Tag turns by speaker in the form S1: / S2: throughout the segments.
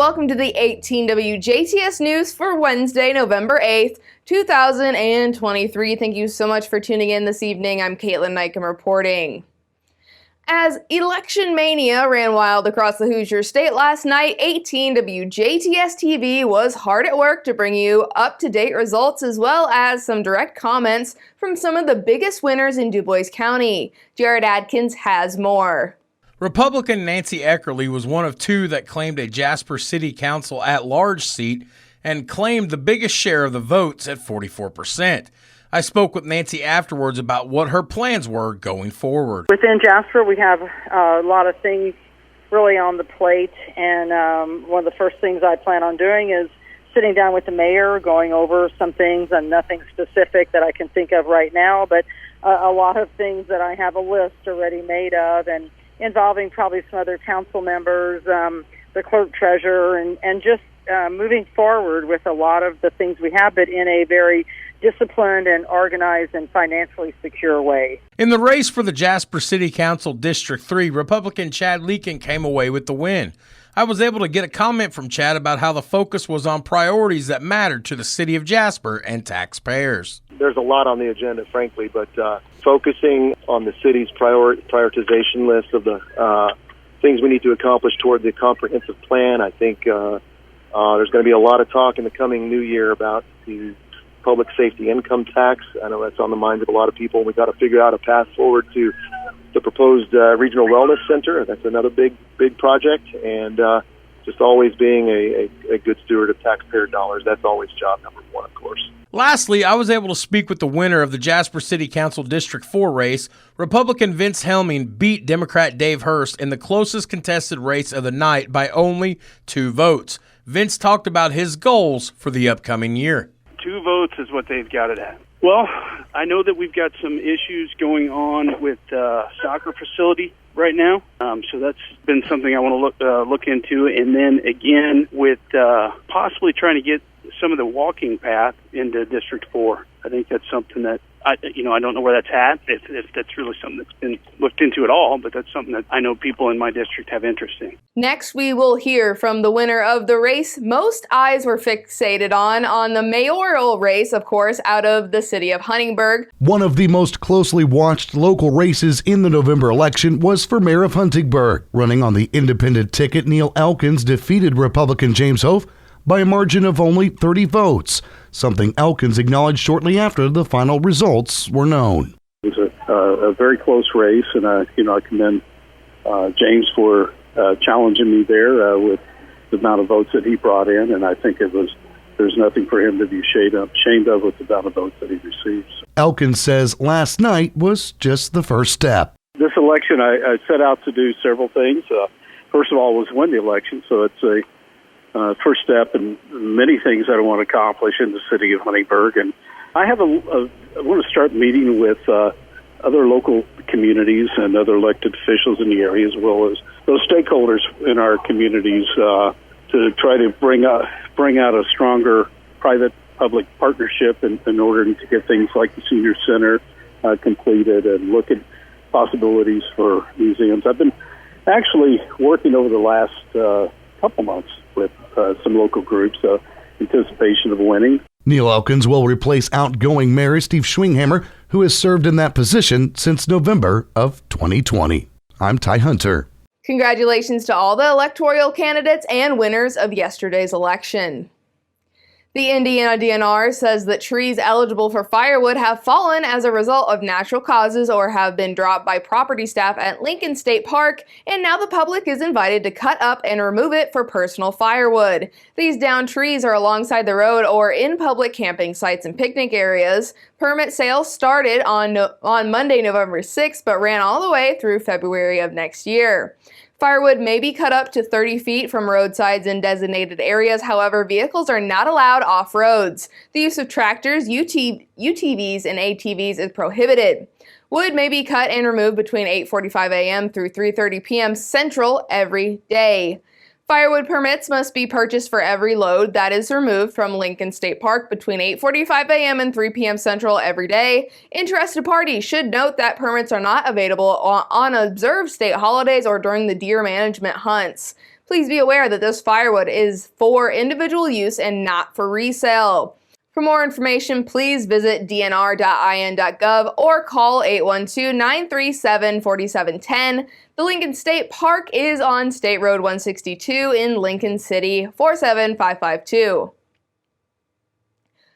S1: welcome to the 18 WJTS News for Wednesday, November 8th, 2023. Thank you so much for tuning in this evening. I'm Kaitlyn Neukam reporting. As election mania ran wild across the Hoosier State last night, 18 WJTS TV was hard at work to bring you up-to-date results as well as some direct comments from some of the biggest winners in Dubois County. Jared Adkins has more.
S2: Republican Nancy Eckerly was one of two that claimed a Jasper City Council at-large seat and claimed the biggest share of the votes at 44%. I spoke with Nancy afterwards about what her plans were going forward.
S3: Within Jasper, we have a lot of things really on the plate, and one of the first things I plan on doing is sitting down with the mayor, going over some things, and nothing specific that I can think of right now, but a lot of things that I have a list already made of, and involving probably some other council members, the clerk treasurer, and just moving forward with a lot of the things we have, but in a very disciplined and organized and financially secure way.
S2: In the race for the Jasper City Council District 3, Republican Chad Leakin came away with the win. I was able to get a comment from Chad about how the focus was on priorities that mattered to the city of Jasper and taxpayers.
S4: There's a lot on the agenda, frankly, but focusing on the city's prioritization list of the things we need to accomplish toward the comprehensive plan. I think there's going to be a lot of talk in the coming new year about the public safety income tax. I know that's on the minds of a lot of people. We've got to figure out a path forward to the proposed regional wellness center. That's another big project, and just always being a good steward of taxpayer dollars. That's always job number one, of course.
S2: Lastly, I was able to speak with the winner of the Jasper City Council District 4 race. Republican Vince Helming beat Democrat Dave Hurst in the closest contested race of the night by only 2 votes. Vince talked about his goals for the upcoming year.
S5: 2 votes is what they've got it at. Well, I know that we've got some issues going on with soccer facility right now, so that's been something I want to look into. And then again, with possibly trying to get some of the walking path into District 4. I think that's something that I don't know where that's at, if that's really something that's been looked into at all, but that's something that I know people in my district have interest in.
S1: Next, we will hear from the winner of the race most eyes were fixated on the mayoral race, of course, out of the city of Huntingburg.
S6: One of the most closely watched local races in the November election was for mayor of Huntingburg. Running on the independent ticket, Neil Elkins defeated Republican James Hof by a margin of only 30 votes, something Elkins acknowledged shortly after the final results were known.
S7: It was a very close race, and I commend James for challenging me there with the amount of votes that he brought in, and I think there's nothing for him to be ashamed of with the amount of votes that he receives.
S6: Elkins says last night was just the first step.
S7: This election, I set out to do several things. First of all was win the election, so it's a first step in many things that I want to accomplish in the city of Huntingburg. And I want to start meeting with other local communities and other elected officials in the area, as well as those stakeholders in our communities, to try to bring out a stronger private-public partnership in order to get things like the senior center completed and look at possibilities for museums. I've been actually working over the last couple months with some local groups, anticipation of winning.
S6: Neil Elkins will replace outgoing Mayor Steve Schwinghammer, who has served in that position since November of 2020. I'm Ty Hunter.
S1: Congratulations to all the electoral candidates and winners of yesterday's election. The Indiana DNR says that trees eligible for firewood have fallen as a result of natural causes or have been dropped by property staff at Lincoln State Park, and now the public is invited to cut up and remove it for personal firewood. These downed trees are alongside the road or in public camping sites and picnic areas. Permit sales started on Monday, November 6th, but ran all the way through February of next year. Firewood may be cut up to 30 feet from roadsides in designated areas. However, vehicles are not allowed off roads. The use of tractors, UTVs, and ATVs is prohibited. Wood may be cut and removed between 8:45 a.m. through 3:30 p.m. Central every day. Firewood permits must be purchased for every load that is removed from Lincoln State Park between 8:45 a.m. and 3 p.m. Central every day. Interested parties should note that permits are not available on observed state holidays or during the deer management hunts. Please be aware that this firewood is for individual use and not for resale. For more information, please visit dnr.in.gov or call 812-937-4710. The Lincoln State Park is on State Road 162 in Lincoln City, 47552.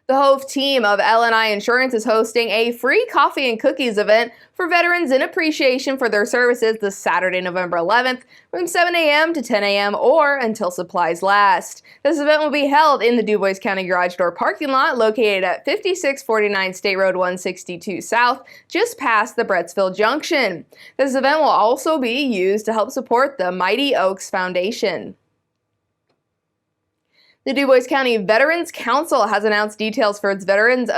S1: The Hove team of L&I Insurance is hosting a free coffee and cookies event for veterans in appreciation for their services this Saturday, November 11th from 7 a.m. to 10 a.m. or until supplies last. This event will be held in the Dubois County Garage Door parking lot located at 5649 State Road 162 South, just past the Brettsville Junction. This event will also be used to help support the Mighty Oaks Foundation. The Dubois County Veterans Council has announced details for its Veterans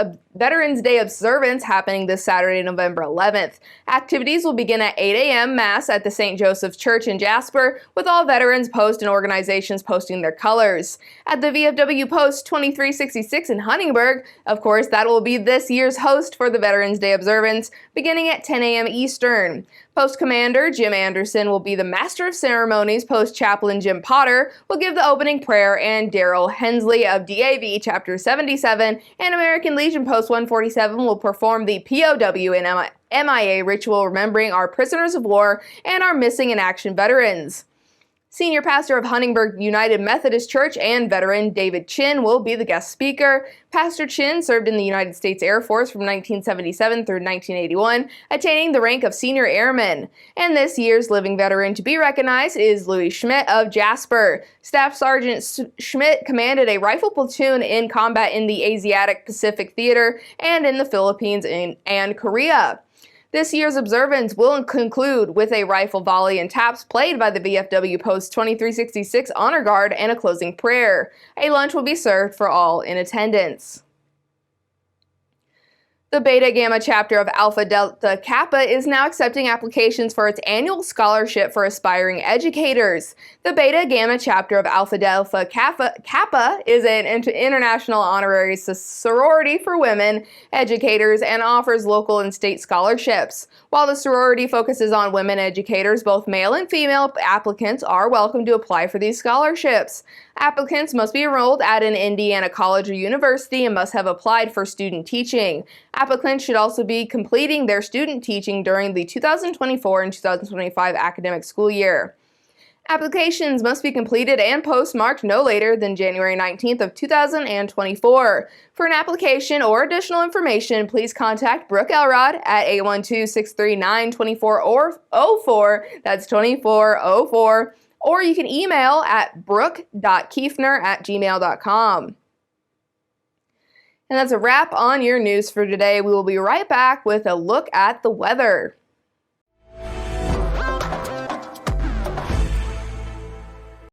S1: Day observance happening this Saturday, November 11th. Activities will begin at 8 a.m. Mass at the St. Joseph's Church in Jasper, with all veterans posts and organizations posting their colors. At the VFW Post 2366 in Huntingburg, of course, that will be this year's host for the Veterans Day observance, beginning at 10 a.m. Eastern. Post Commander Jim Anderson will be the Master of Ceremonies. Post Chaplain Jim Potter will give the opening prayer, and Daryl Hensley of DAV Chapter 77 and American Legion Post 147 will perform the POW and MIA ritual, remembering our prisoners of war and our missing in action veterans. Senior pastor of Huntingburg United Methodist Church and veteran David Chin will be the guest speaker. Pastor Chin served in the United States Air Force from 1977 through 1981, attaining the rank of senior airman. And this year's living veteran to be recognized is Louis Schmidt of Jasper. Staff Sergeant Schmidt commanded a rifle platoon in combat in the Asiatic Pacific Theater and in the Philippines and Korea. This year's observance will conclude with a rifle volley and taps played by the VFW Post 2366 Honor Guard and a closing prayer. A lunch will be served for all in attendance. The Beta Gamma chapter of Alpha Delta Kappa is now accepting applications for its annual scholarship for aspiring educators. The Beta Gamma chapter of Alpha Delta Kappa is an international honorary sorority for women educators and offers local and state scholarships. While the sorority focuses on women educators, both male and female applicants are welcome to apply for these scholarships. Applicants must be enrolled at an Indiana college or university and must have applied for student teaching. Applicants should also be completing their student teaching during the 2024 and 2025 academic school year. Applications must be completed and postmarked no later than January 19th of 2024. For an application or additional information, please contact Brooke Elrod at 812-639-2404. That's 2404. Or you can email at brooke.kiefner@gmail.com. And that's a wrap on your news for today. We will be right back with a look at the weather.